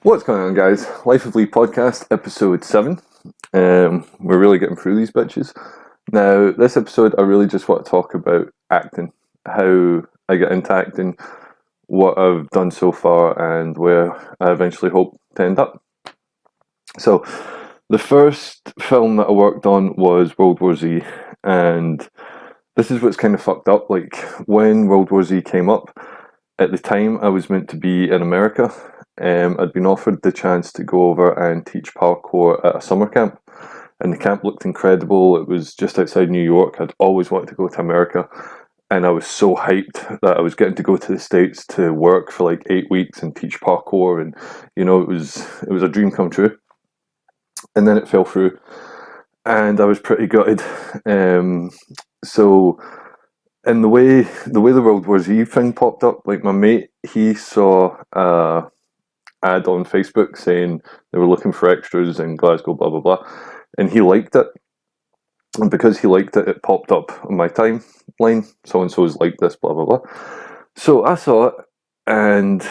What's going on, guys? Life of Lee podcast, episode 7. We're really getting through these bitches. Now, this episode, I really just want to talk about acting, how I get into acting, what I've done so far, and where I eventually hope to end up. So, the first film that I worked on was World War Z, and this is what's kind of fucked up. Like, when World War Z came up, at the time I was meant to be in America. I'd been offered the chance to go over and teach parkour at a summer camp, and the camp looked incredible. It was just outside New York. I'd always wanted to go to America, and I was so hyped that I was getting to go to the States to work for like 8 weeks and teach parkour, and it was a dream come true. And then it fell through, and I was pretty gutted. So and the way the World War Z thing popped up, like my mate, he saw ad on Facebook saying they were looking for extras in Glasgow, blah blah blah, and he liked it. And because he liked it, it popped up on my timeline. So and so's like this, blah blah blah. So I saw it, and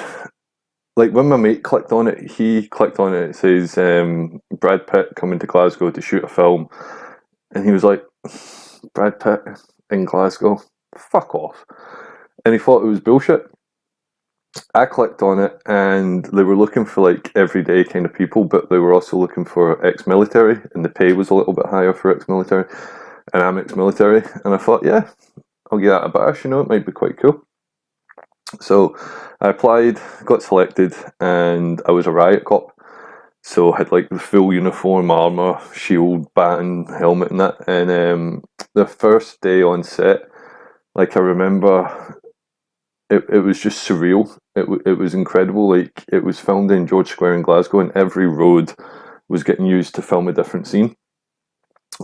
like when my mate clicked on it, he clicked on it. It says Brad Pitt coming to Glasgow to shoot a film, and he was like, Brad Pitt in Glasgow, fuck off. And he thought it was bullshit. I clicked on it, and they were looking for like everyday kind of people, but they were also looking for ex-military, and the pay was a little bit higher for ex-military. And I'm ex-military, and I thought, yeah, I'll give that a bash. It might be quite cool. So I applied, got selected, and I was a riot cop. So I had like the full uniform, armor, shield, baton, helmet, and that. And the first day on set, like I remember it was just surreal. It was incredible. Like it was filmed in George Square in Glasgow, and every road was getting used to film a different scene.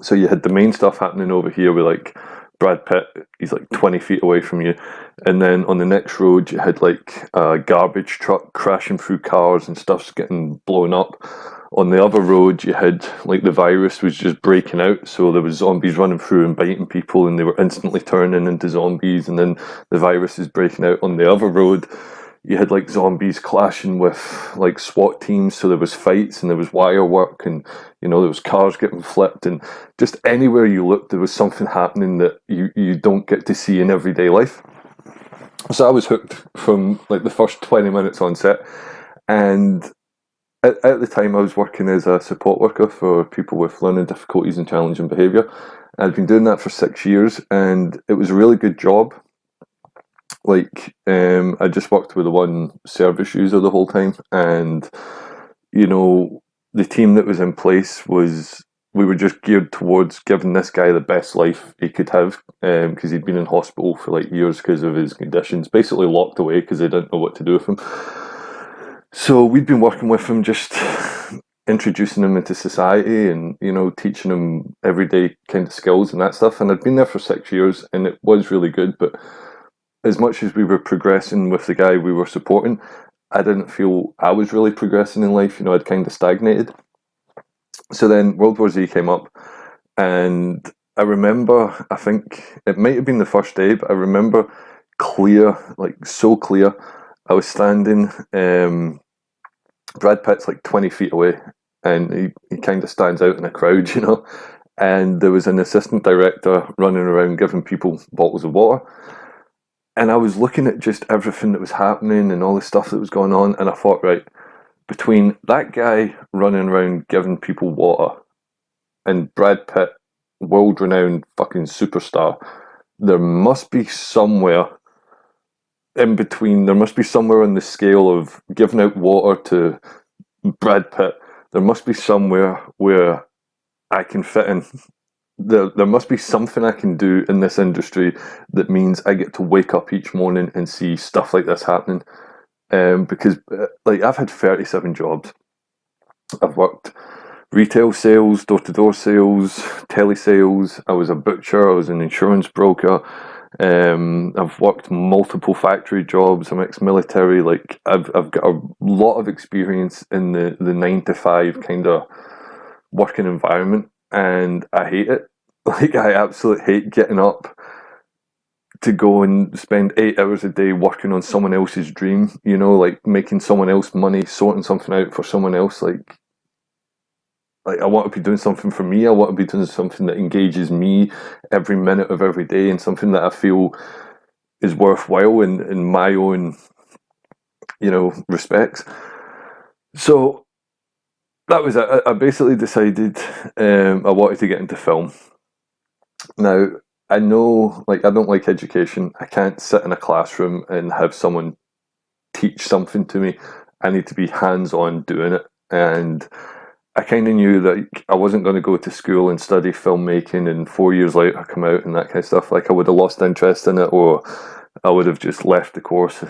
So you had the main stuff happening over here with like Brad Pitt. He's like 20 feet away from you, and then on the next road you had like a garbage truck crashing through cars and stuff's getting blown up. On the other road, you had like the virus was just breaking out, so there was zombies running through and biting people, and they were instantly turning into zombies. And then the virus is breaking out on the other road. You had like zombies clashing with like SWAT teams, so there was fights and there was wire work, and there was cars getting flipped, and just anywhere you looked, there was something happening that you don't get to see in everyday life. So I was hooked from like the first 20 minutes on set, and at the time, I was working as a support worker for people with learning difficulties and challenging behaviour. I'd been doing that for 6 years, and it was a really good job. Like, I just worked with the one service user the whole time, and the team that was in place we were just geared towards giving this guy the best life he could have, because he'd been in hospital for like years because of his conditions, basically locked away because they didn't know what to do with him. So we'd been working with him, just introducing him into society and, teaching him everyday kind of skills and that stuff. And I'd been there for 6 years, and it was really good. But as much as we were progressing with the guy we were supporting, I didn't feel I was really progressing in life. I'd kind of stagnated. So then World War Z came up, and I remember, I think it might have been the first day, but I remember clear, like so clear. I was standing, Brad Pitt's like 20 feet away, and he kind of stands out in a crowd, and there was an assistant director running around giving people bottles of water. And I was looking at just everything that was happening and all the stuff that was going on, and I thought, right, between that guy running around giving people water and Brad Pitt, world-renowned fucking superstar, there must be somewhere in between. There must be somewhere on the scale of giving out water to Brad Pitt. There must be somewhere where I can fit in. There must be something I can do in this industry that means I get to wake up each morning and see stuff like this happening. Because like I've had 37 jobs. I've worked retail sales, door-to-door sales, telesales. I was a butcher. I was an insurance broker. I've worked multiple factory jobs. I'm ex-military. Like I've got a lot of experience in the 9 to 5 kind of working environment, and I hate it. Like I absolutely hate getting up, to go and spend 8 hours a day working on someone else's dream, you know, like making someone else money, sorting something out for someone else. Like I want to be doing something for me. I want to be doing something that engages me every minute of every day, and something that I feel is worthwhile in my own, you know, respects. So that was it. I basically decided I wanted to get into film. Now, I know, like, I don't like education. I can't sit in a classroom and have someone teach something to me. I need to be hands on doing it. And I kind of knew that I wasn't going to go to school and study filmmaking and 4 years later come out and that kind of stuff. Like, I would have lost interest in it, or I would have just left the course.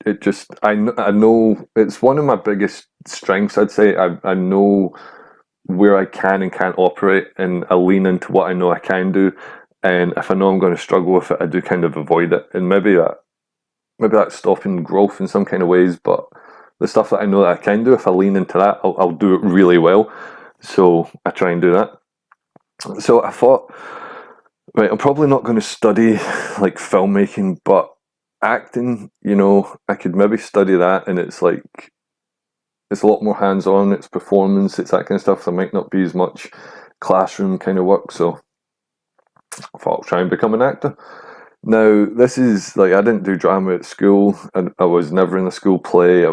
It just, I know it's one of my biggest strengths, I'd say. I know where I can and can't operate, and I lean into what I know I can do. And if I know I'm going to struggle with it, I do kind of avoid it. And maybe that's stopping growth in some kind of ways. But the stuff that I know that I can do, if I lean into that, I'll do it really well. So I try and do that. So I thought, right, I'm probably not going to study like filmmaking, but acting, you know, I could maybe study that, and it's like it's a lot more hands-on, it's performance, it's that kind of stuff. There might not be as much classroom kind of work, so I thought I'll try and become an actor. Now, this is like, I didn't do drama at school, and I was never in a school play.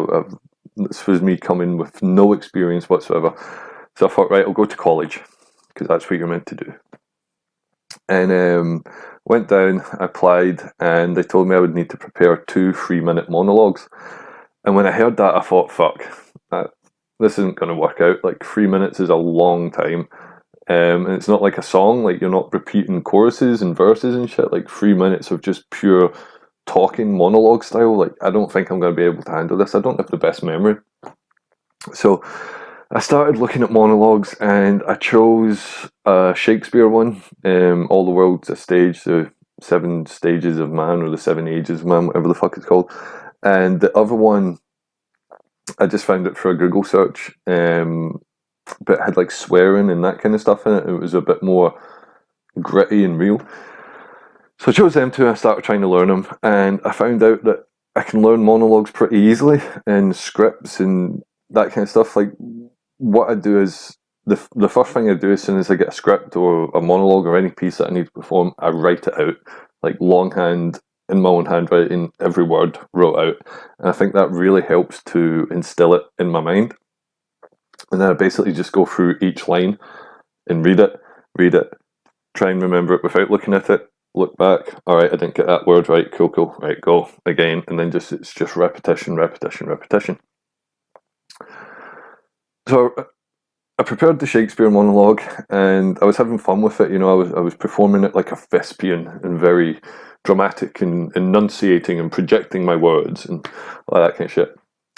This was me coming with no experience whatsoever. So I thought, right, I'll go to college, because that's what you're meant to do. And went down, applied, and they told me I would need to prepare 2 3-minute monologues. And when I heard that, I thought, fuck, this isn't going to work out. Like, 3 minutes is a long time. And it's not like a song, like you're not repeating choruses and verses and shit. Like 3 minutes of just pure talking monologue style. Like, I don't think I'm going to be able to handle this. I don't have the best memory. So I started looking at monologues, and I chose a Shakespeare one, All the World's a Stage, the 7 Stages of Man, or the 7 Ages of Man, whatever the fuck it's called. And the other one, I just found it for a Google search, but it had like swearing and that kind of stuff in it. It was a bit more gritty and real. So I chose them two, and I started trying to learn them, and I found out that I can learn monologues pretty easily, and scripts and that kind of stuff. Like, what I do is, the first thing I do as soon as I get a script or a monologue or any piece that I need to perform, I write it out, like longhand, in my own handwriting, every word wrote out. And I think that really helps to instill it in my mind. And then I basically just go through each line and read it, try and remember it without looking at it, look back, all right, I didn't get that word right, cool, right, go again. And then it's just repetition. So I prepared the Shakespeare monologue, and I was having fun with it. You know, I was performing it like a thespian, and very dramatic, and enunciating and projecting my words and all that kind of shit.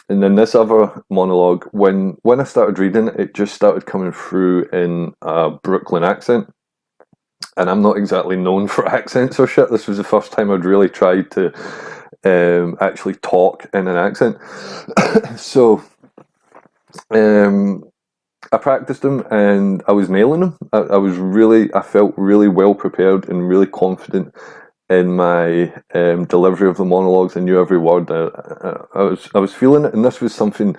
And then this other monologue, when I started reading it, it just started coming through in a Brooklyn accent. And I'm not exactly known for accents or shit. This was the first time I'd really tried to actually talk in an accent. So I practiced them, and I was nailing them. I felt really well prepared and really confident in my delivery of the monologues. I knew every word. I was feeling it, and this was something,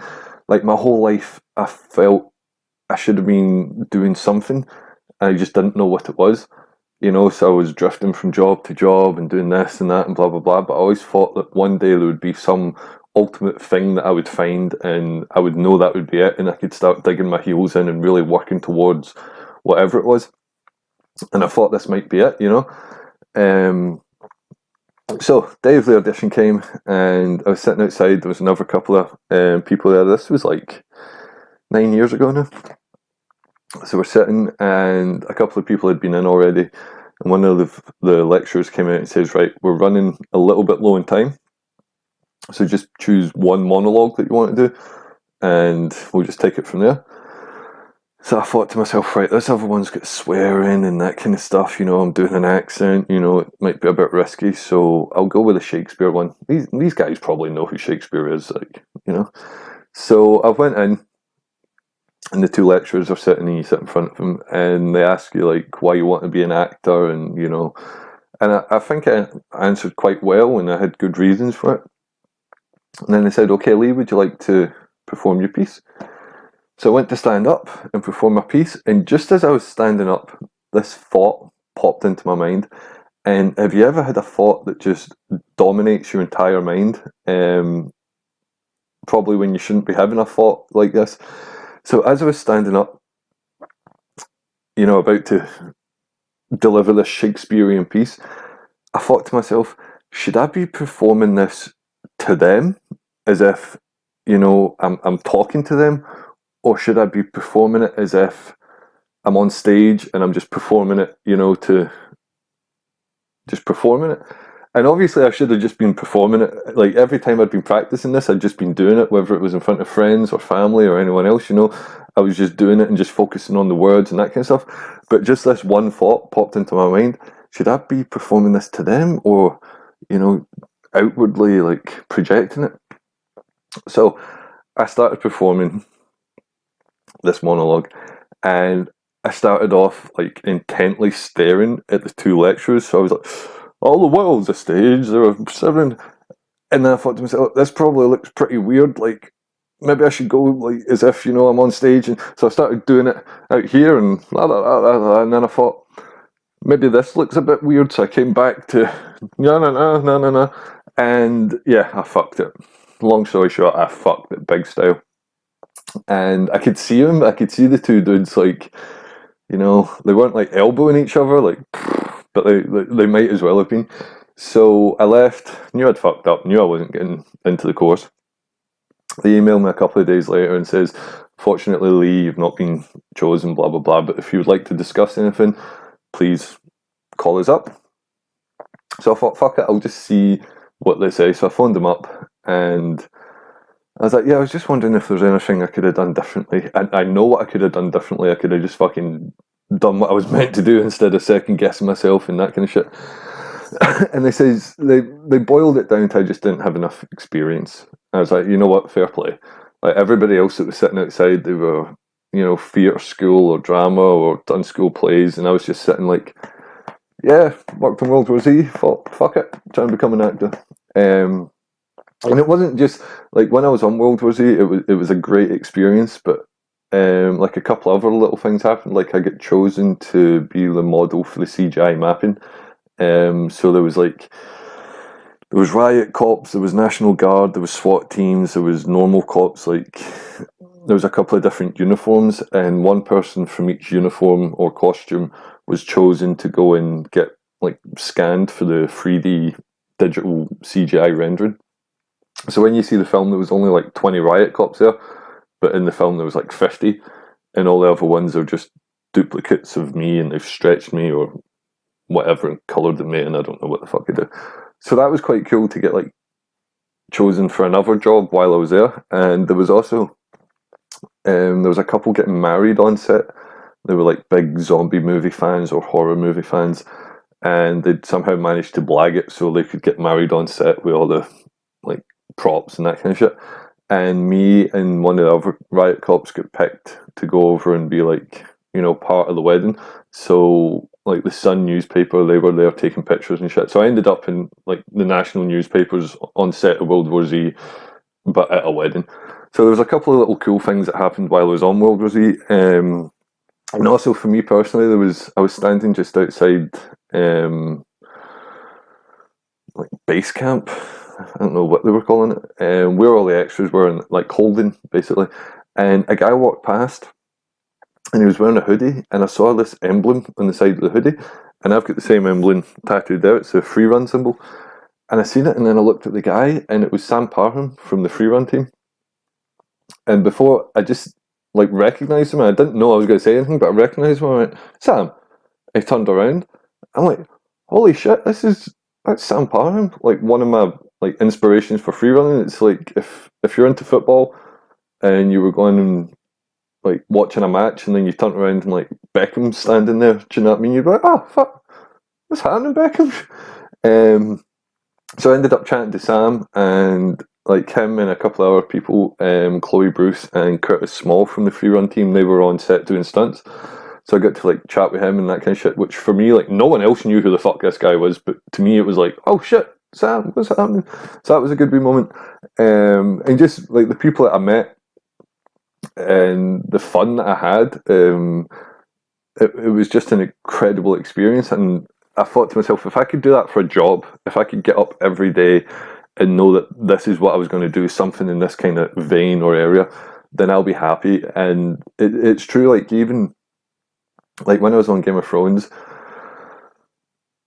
like, my whole life I felt I should have been doing something. I just didn't know what it was, you know. So I was drifting from job to job and doing this and that and blah blah blah. But I always thought that one day there would be some ultimate thing that I would find, and I would know that would be it, and I could start digging my heels in and really working towards whatever it was. And I thought this might be it, you know. So day of the audition came, and I was sitting outside. There was another couple of people there. This was like 9 years ago now. So we're sitting, and a couple of people had been in already. And one of the lecturers came out and says, right, we're running a little bit low in time, so just choose one monologue that you want to do, and we'll just take it from there. So I thought to myself, right, this other one's got swearing and that kind of stuff, you know, I'm doing an accent, you know, it might be a bit risky, so I'll go with the Shakespeare one. These guys probably know who Shakespeare is, like, you know. So I went in, and the two lecturers are sitting, and you sit in front of them, and they ask you, like, why you want to be an actor, and, you know, And I think I answered quite well, and I had good reasons for it. And then they said, "Okay, Lee, would you like to perform your piece?" So I went to stand up and perform my piece, and just as I was standing up, this thought popped into my mind. And have you ever had a thought that just dominates your entire mind? Probably when you shouldn't be having a thought like this. So as I was standing up, about to deliver this Shakespearean piece, I thought to myself, should I be performing this to them as if, I'm talking to them, or should I be performing it as if I'm on stage and I'm just performing it, to just performing it? And obviously I should have just been performing it. Like every time I'd been practicing this, I'd just been doing it, whether it was in front of friends or family or anyone else, I was just doing it and just focusing on the words and that kind of stuff. But just this one thought popped into my mind. Should I be performing this to them, or, outwardly like projecting it? So I started performing this monologue, and I started off like intently staring at the two lecturers. So I was like, all the world's a stage, there are 7. And then I thought to myself, this probably looks pretty weird. Like, maybe I should go like as if, I'm on stage. And so I started doing it out here and blah, blah, blah, blah, blah. And then I thought, maybe this looks a bit weird. So I came back to, no, no, no, no, no, no. And yeah, I fucked it. Long story short, I fucked it big style. And I could see him, I could see the two dudes, like, they weren't like elbowing each other, like, but they might as well have been. So I left, knew I'd fucked up, knew I wasn't getting into the course. They emailed me a couple of days later and says, "Fortunately, Lee, you've not been chosen, blah, blah, blah, but if you would like to discuss anything, please call us up." So I thought, fuck it, I'll just see what they say. So I phoned them up, and I was like, yeah, I was just wondering if there's anything I could have done differently. I know what I could have done differently. I could have just fucking done what I was meant to do instead of second guessing myself and that kind of shit. And they boiled it down to I just didn't have enough experience. I was like, you know what, fair play. Like everybody else that was sitting outside, they were, theatre school or drama or done school plays, and I was just sitting like, yeah, worked on World War Z, thought, fuck it, trying to become an actor. And it wasn't just like when I was on World War Z, it was a great experience, but like a couple other little things happened. Like I got chosen to be the model for the CGI mapping. So there was riot cops, there was National Guard, there was SWAT teams, there was normal cops. Like there was a couple of different uniforms, and one person from each uniform or costume was chosen to go and get like scanned for the 3D digital CGI rendering. So when you see the film, there was only like 20 riot cops there, but in the film there was like 50, and all the other ones are just duplicates of me, and they've stretched me or whatever and coloured me, and I don't know what the fuck I do. So that was quite cool to get like chosen for another job while I was there. And there was also there was a couple getting married on set. They were like big zombie movie fans or horror movie fans, and they'd somehow managed to blag it so they could get married on set with all the like props and that kind of shit. And me and one of the other riot cops got picked to go over and be like, part of the wedding. So like the Sun newspaper, they were there taking pictures and shit. So I ended up in like the national newspapers on set of World War Z, but at a wedding. So there was a couple of little cool things that happened while I was on World War Z. And also for me personally, I was standing just outside like base camp. I don't know what they were calling it, where all the extras were, and like holding basically. And a guy walked past, and he was wearing a hoodie, and I saw this emblem on the side of the hoodie, and I've got the same emblem tattooed there. It's a free run symbol, and I seen it, and then I looked at the guy, and it was Sam Parham from the free run team. And before I just like recognised him, I didn't know I was going to say anything, but I recognised him. I went, Sam. I turned around. I'm like, holy shit, that's Sam Parham, like one of my like inspirations for free running. It's like if you're into football and you were going and like watching a match and then you turn around and like Beckham's standing there, do you know what I mean? You'd be like, oh fuck, what's happening, Beckham? So I ended up chatting to Sam, and like him and a couple of other people, Chloe Bruce and Curtis Small from the free run team, they were on set doing stunts. So I got to like chat with him and that kind of shit, which for me, like no one else knew who the fuck this guy was, but to me it was like, oh shit, Sam, what's happening? So that was a good wee moment. And just like the people that I met and the fun that I had, it was just an incredible experience. And I thought to myself, if I could do that for a job, if I could get up every day and know that this is what I was going to do, something in this kind of vein or area, then I'll be happy. And it's true, like even like when I was on Game of Thrones,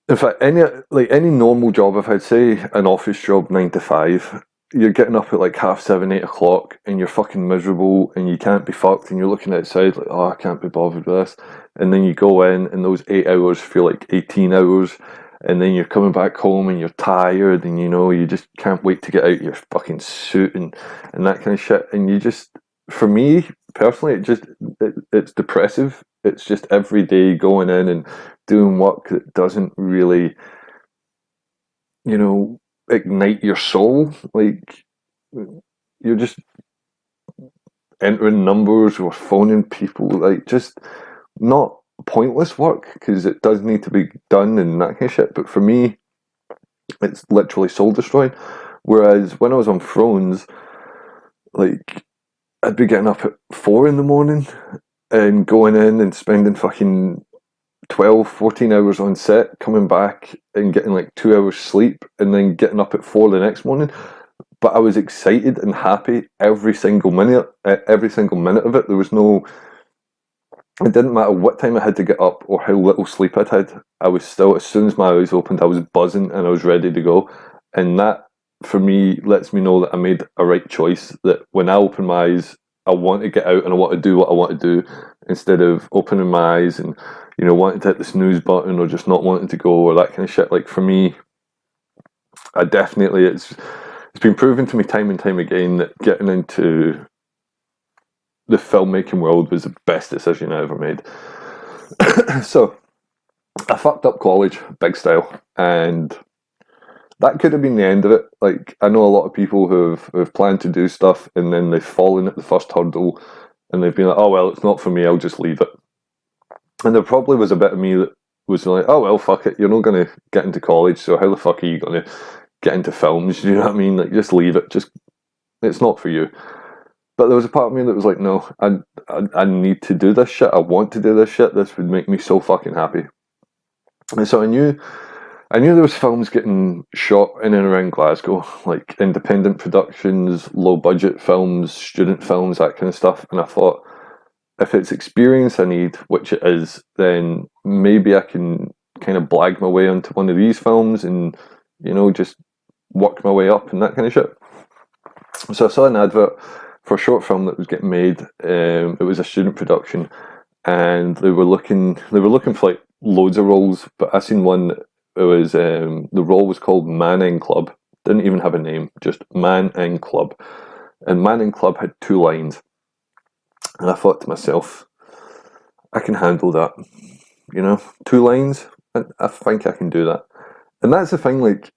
in fact, any normal job, if I'd say an office job, 9 to 5, you're getting up at like 7:30, 8 o'clock, and you're fucking miserable, and you can't be fucked, and you're looking outside like, oh, I can't be bothered with this, and then you go in, and those 8 hours feel like 18 hours, and then you're coming back home, and you're tired, and you just can't wait to get out your fucking suit and that kind of shit, and you just, for me personally, it's depressive. It's just every day going in and doing work that doesn't really, ignite your soul. Like you're just entering numbers or phoning people, like just not pointless work because it does need to be done and that kind of shit. But for me, it's literally soul destroying. Whereas when I was on Thrones, like I'd be getting up at 4 in the morning and going in and spending fucking 12, 14 hours on set, coming back and getting like 2 hours sleep and then getting up at 4 the next morning. But I was excited and happy every single minute of it. There was no, it didn't matter what time I had to get up or how little sleep I'd had. I was still, as soon as my eyes opened, I was buzzing and I was ready to go. And that, for me, lets me know that I made a right choice. That when I open my eyes, I want to get out and I want to do what I want to do instead of opening my eyes and, wanting to hit the snooze button or just not wanting to go or that kind of shit. Like for me, I definitely, it's been proven to me time and time again that getting into the filmmaking world was the best decision I ever made. So I fucked up college, big style, and that could have been the end of it. Like I know a lot of people who've planned to do stuff and then they've fallen at the first hurdle and they've been like, oh well, it's not for me, I'll just leave it. And there probably was a bit of me that was like, oh well, fuck it, you're not going to get into college, so how the fuck are you going to get into films? You know what I mean? Like just leave it, just it's not for you. But there was a part of me that was like, no, I need to do this shit. I want to do this shit. This would make me so fucking happy. And so I knew there was films getting shot in and around Glasgow, like independent productions, low budget films, student films, that kind of stuff. And I thought, if it's experience I need, which it is, then maybe I can kind of blag my way onto one of these films and, just work my way up and that kind of shit. So I saw an advert for a short film that was getting made. It was a student production, and they were looking for like loads of roles. But I seen one. It was the role was called Man in Club. Didn't even have a name, just Man in Club. And Man in Club had 2 lines, and I thought to myself, I can handle that. 2 lines. I think I can do that. And that's the thing. Like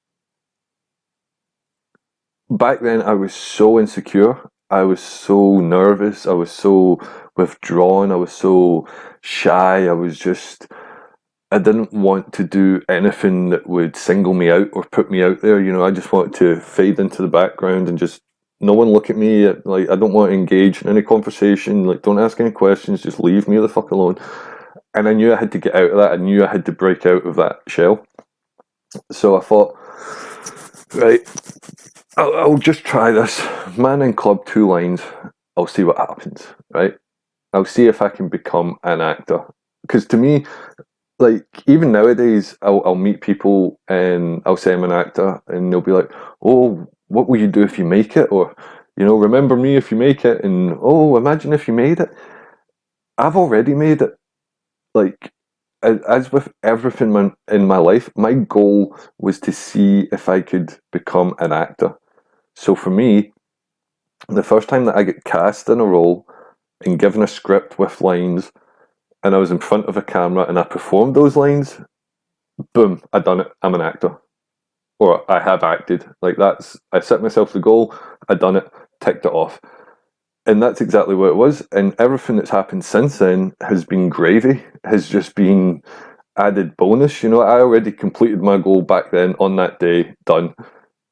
back then, I was so insecure. I was so nervous. I was so withdrawn. I was so shy. I didn't want to do anything that would single me out or put me out there. I just wanted to fade into the background and just no one look at me. Like, I don't want to engage in any conversation. Like, don't ask any questions. Just leave me the fuck alone. And I knew I had to get out of that. I knew I had to break out of that shell. So I thought, right, I'll just try this. Man in Club, 2 lines. I'll see what happens, right? I'll see if I can become an actor. Because to me, like, even nowadays, I'll meet people and I'll say I'm an actor and they'll be like, oh, what will you do if you make it? Or, remember me if you make it. And, oh, imagine if you made it. I've already made it. Like, as with everything in my life, my goal was to see if I could become an actor. So for me, the first time that I get cast in a role and given a script with lines, and I was in front of a camera and I performed those lines, boom, I done it. I'm an actor. Or I have acted. Like I set myself the goal, I done it, ticked it off. And that's exactly what it was. And everything that's happened since then has been gravy, has just been added bonus. I already completed my goal back then on that day, done.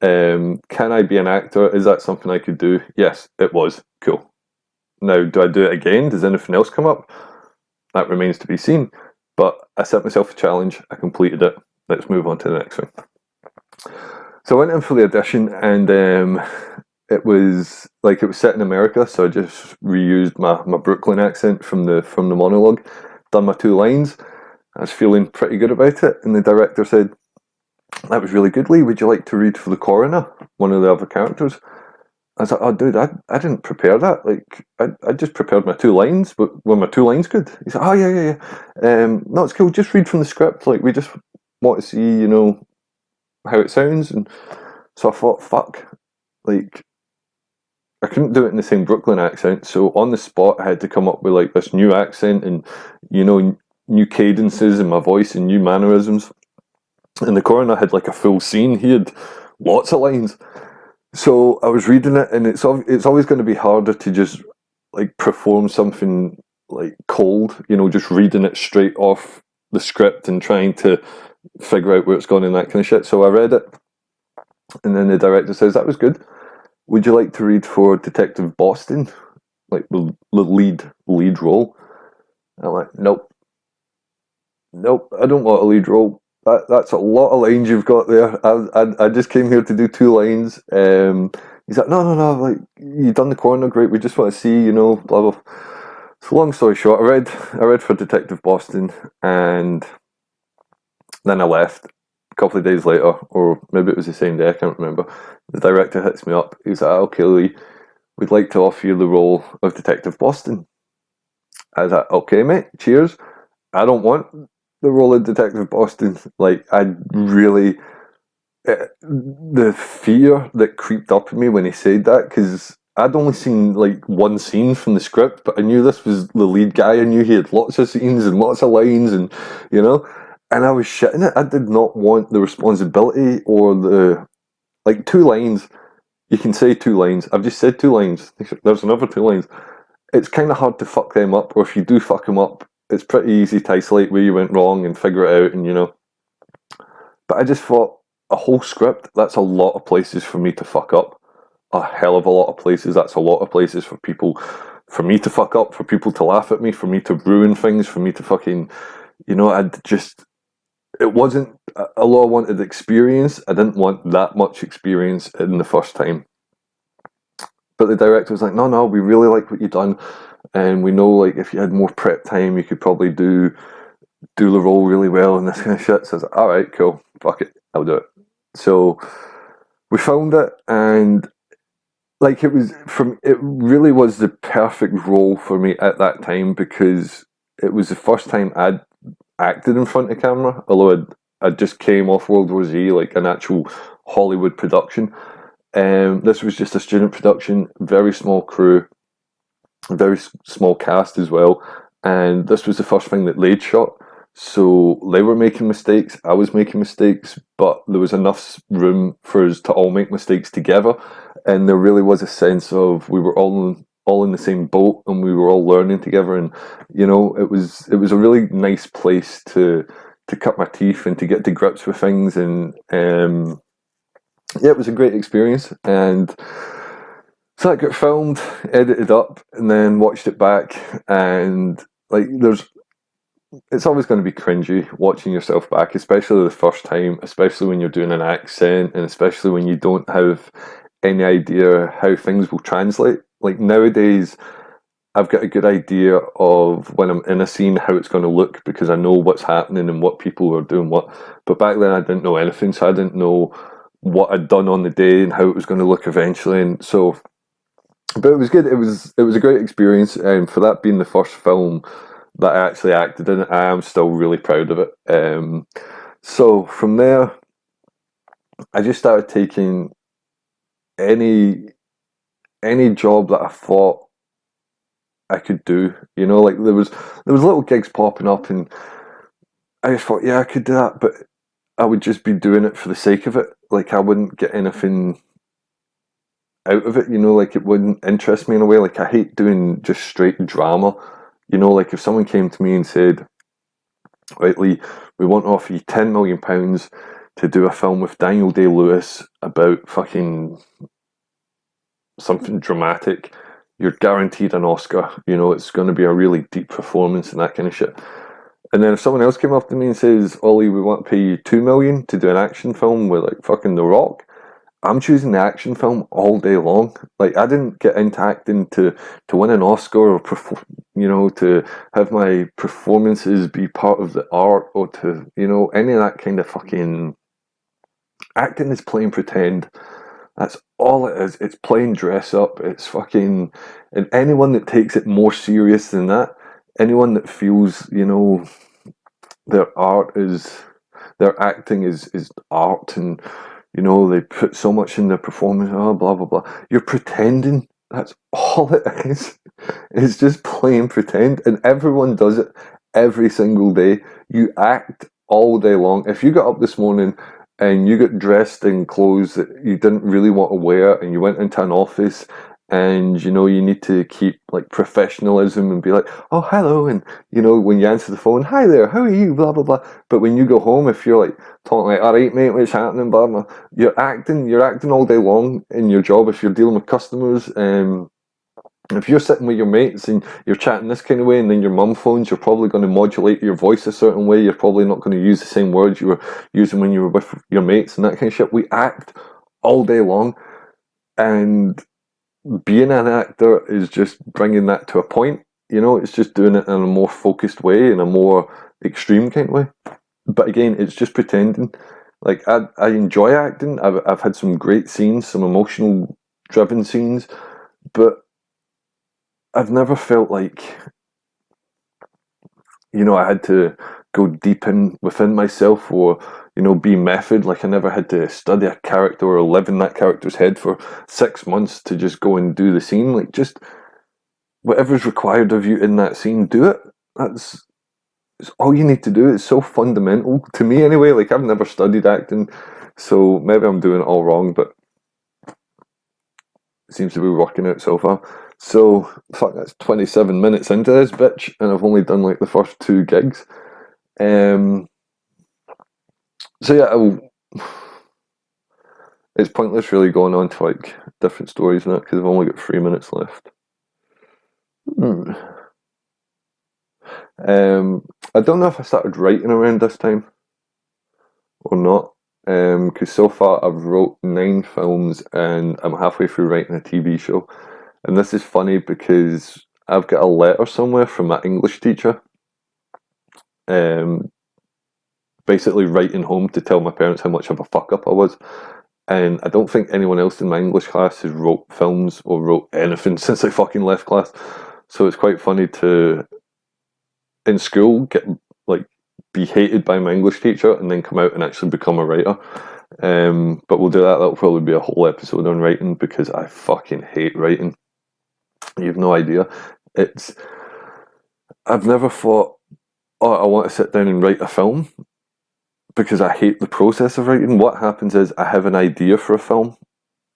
Can I be an actor? Is that something I could do? Yes, it was. Cool. Now, do I do it again? Does anything else come up? That remains to be seen. But I set myself a challenge. I completed it. Let's move on to the next thing. So I went in for the audition, and it was set in America, so I just reused my Brooklyn accent from the monologue, done my 2 lines. I was feeling pretty good about it, and the director said, "That was really good, Lee. Would you like to read for the coroner, one of the other characters?" I was like, "Oh, dude, I didn't prepare that. Like, I just prepared my 2 lines, but were my 2 lines good?" He said, "Oh, yeah. No, it's cool. Just read from the script. Like, we just want to see, how it sounds." And so I thought, fuck, like, I couldn't do it in the same Brooklyn accent, so on the spot I had to come up with like this new accent and new cadences in my voice and new mannerisms. And the coroner had like a full scene; he had lots of lines. So I was reading it, and it's always going to be harder to just like perform something like cold, just reading it straight off the script and trying to figure out where it's gone and that kind of shit. So I read it, and then the director says, "That was good. Would you like to read for Detective Boston, like the lead role?" And I'm like, nope, I don't want a lead role. That's a lot of lines you've got there. I just came here to do 2 lines. He's like, no, like you've done the coroner, great. We just want to see, blah blah. So long story short, I read for Detective Boston, and then I left. A couple of days later, or maybe it was the same day, I can't remember. The director hits me up. He's like, "Okay, Lee, we'd like to offer you the role of Detective Boston." I was like, "Okay, mate, cheers. I don't want the role of Detective Boston." Like, the fear that creeped up in me when he said that, because I'd only seen like one scene from the script, but I knew this was the lead guy. I knew he had lots of scenes and lots of lines, and you know, and I was shitting it. I did not want the responsibility or the like 2 lines. You can say 2 lines. I've just said 2 lines. There's another 2 lines. It's kind of hard to fuck them up, or if you do fuck them up, it's pretty easy to isolate where you went wrong and figure it out, and But I just thought, a whole script, that's a lot of places for me to fuck up. A hell of a lot of places. That's a lot of places for me to fuck up, for people to laugh at me, for me to ruin things, for me to fucking, it wasn't a lot I wanted experience. I didn't want that much experience in the first time. But the director was like, no, we really like what you've done, and we know like if you had more prep time, you could probably do the role really well and this kind of shit. So I was like, all right, cool, fuck it, I'll do it. So we filmed it, and like it really was the perfect role for me at that time, because it was the first time I'd acted in front of camera, although I just came off World War Z, like an actual Hollywood production. This was just a student production, very small crew, very small cast as well, and this was the first thing that they'd shot. So they were making mistakes, I was making mistakes, but there was enough room for us to all make mistakes together, and there really was a sense of we were all in the same boat, and we were all learning together, and it was a really nice place to cut my teeth and to get to grips with things, and yeah, it was a great experience. And so that got filmed, edited up, and then watched it back, and like it's always going to be cringy watching yourself back, especially the first time, especially when you're doing an accent, and especially when you don't have any idea how things will translate. Like nowadays, I've got a good idea of when I'm in a scene how it's going to look, because I know what's happening and what people are doing what. But back then, I didn't know anything, so I didn't know what I'd done on the day and how it was going to look eventually. And so, but it was good. It was a great experience, and for that being the first film that I actually acted in, I am still really proud of it. So from there, I just started taking any job that I thought I could do. Like there was little gigs popping up, and I just thought, yeah, I could do that, but I would just be doing it for the sake of it. Like I wouldn't get anything out of it, like it wouldn't interest me in a way. Like I hate doing just straight drama. Like if someone came to me and said, right, Lee, we want to offer you £10 million to do a film with Daniel Day-Lewis about fucking something dramatic. You're guaranteed an Oscar. It's going to be a really deep performance and that kind of shit. And then if someone else came up to me and says, Ollie, we want to pay you £2 million to do an action film with like fucking The Rock, I'm choosing the action film all day long. Like I didn't get into acting to win an Oscar or to have my performances be part of the art or to any of that kind of fucking acting is playing pretend. That's all it is. It's playing dress up. It's fucking, and anyone that takes it more serious than that, anyone that feels their art is their acting is art and they put so much in their performance, blah blah blah, you're pretending. That's all it is. It's just plain pretend, and everyone does it every single day. You act all day long. If you got up this morning and you got dressed in clothes that you didn't really want to wear and you went into an office and you need to keep like professionalism and be like, oh hello, and when you answer the phone, hi there, how are you, blah blah blah. But when you go home, if you're like talking like, all right mate, what's happening, blah blah, you're acting all day long in your job. If you're dealing with customers, if you're sitting with your mates and you're chatting this kind of way, and then your mum phones, you're probably going to modulate your voice a certain way. You're probably not going to use the same words you were using when you were with your mates and that kind of shit. We act all day long, and being an actor is just bringing that to a point. It's just doing it in a more focused way, in a more extreme kind of way. But again, it's just pretending. Like I enjoy acting. I've had some great scenes, some emotional driven scenes, but I've never felt like I had to go deep in within myself or be method. Like I never had to study a character or live in that character's head for 6 months to just go and do the scene. Like just whatever's required of you in that scene, do it. It's all you need to do. It's so fundamental to me anyway. Like I've never studied acting, so maybe I'm doing it all wrong, but it seems to be working out so far. So fuck, that's 27 minutes into this bitch, and I've only done like the first 2 gigs. So yeah, it's pointless really going on to like different stories now because I've only got 3 minutes left. I don't know if I started writing around this time or not, because so far I've wrote 9 films and I'm halfway through writing a TV show. And this is funny because I've got a letter somewhere from my English teacher, basically writing home to tell my parents how much of a fuck up I was. And I don't think anyone else in my English class has wrote films or wrote anything since I fucking left class. So it's quite funny to, in school, be hated by my English teacher and then come out and actually become a writer. But we'll do that. That'll probably be a whole episode on writing because I fucking hate writing. You have no idea. I've never thought, oh, I want to sit down and write a film because I hate the process of writing. What happens is I have an idea for a film,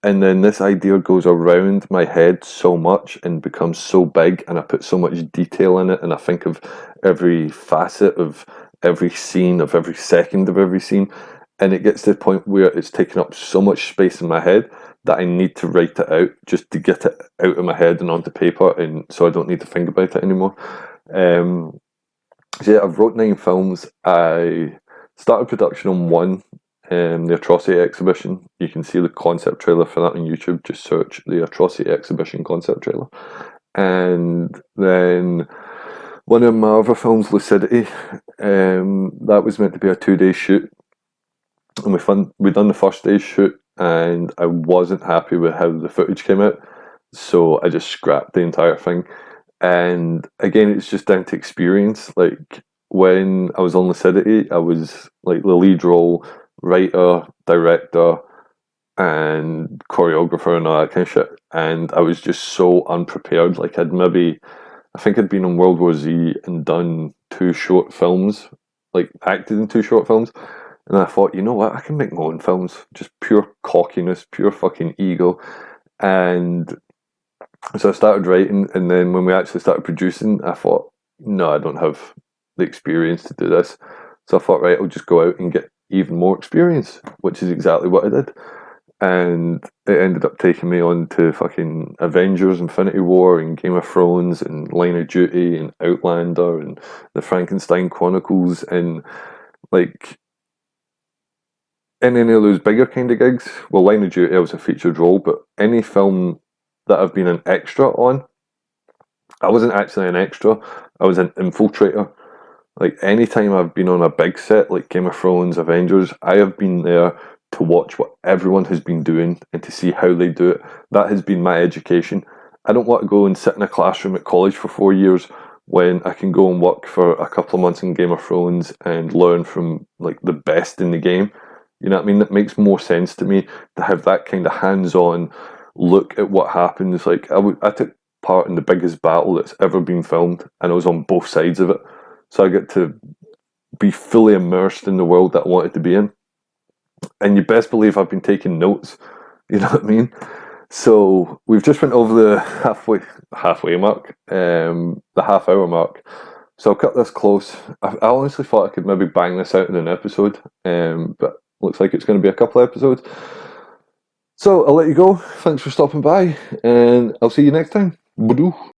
and then this idea goes around my head so much and becomes so big, and I put so much detail in it, and I think of every facet of every scene, of every second of every scene, and it gets to the point where it's taking up so much space in my head that I need to write it out just to get it out of my head and onto paper, and so I don't need to think about it anymore. So yeah, I've wrote 9 films. I started production on one, the Atrocity Exhibition. You can see the concept trailer for that on YouTube. Just search the Atrocity Exhibition concept trailer. And then one of my other films, Lucidity, that was meant to be a 2-day shoot. And we done the first day's shoot, and I wasn't happy with how the footage came out. So I just scrapped the entire thing. And again, it's just down to experience. Like when I was on Lucidity, I was like the lead role, writer, director, and choreographer and all that kind of shit. And I was just so unprepared. Like I think I'd been on World War Z and done 2 short films, like acted in 2 short films. And I thought, you know what, I can make my own films. Just pure cockiness, pure fucking ego. And so I started writing, and then when we actually started producing, I thought, no, I don't have the experience to do this. So I thought, right, I'll just go out and get even more experience, which is exactly what I did. And it ended up taking me on to fucking Avengers, Infinity War, and Game of Thrones, and Line of Duty, and Outlander, and the Frankenstein Chronicles, and like in any of those bigger kind of gigs. Well, Line of Duty, I was a featured role, but any film that I've been an extra on, I wasn't actually an extra. I was an infiltrator. Like anytime I've been on a big set like Game of Thrones, Avengers, I have been there to watch what everyone has been doing and to see how they do it. That has been my education. I don't want to go and sit in a classroom at college for 4 years when I can go and work for a couple of months in Game of Thrones and learn from like the best in the game. You know what I mean? It makes more sense to me to have that kind of hands-on look at what happens. Like I took part in the biggest battle that's ever been filmed, and I was on both sides of it. So I get to be fully immersed in the world that I wanted to be in. And you best believe I've been taking notes. You know what I mean? So we've just went over the halfway mark, the half hour mark. So I'll cut this close. I honestly thought I could maybe bang this out in an episode, but looks like it's going to be a couple of episodes. So I'll let you go. Thanks for stopping by, and I'll see you next time. Badoo.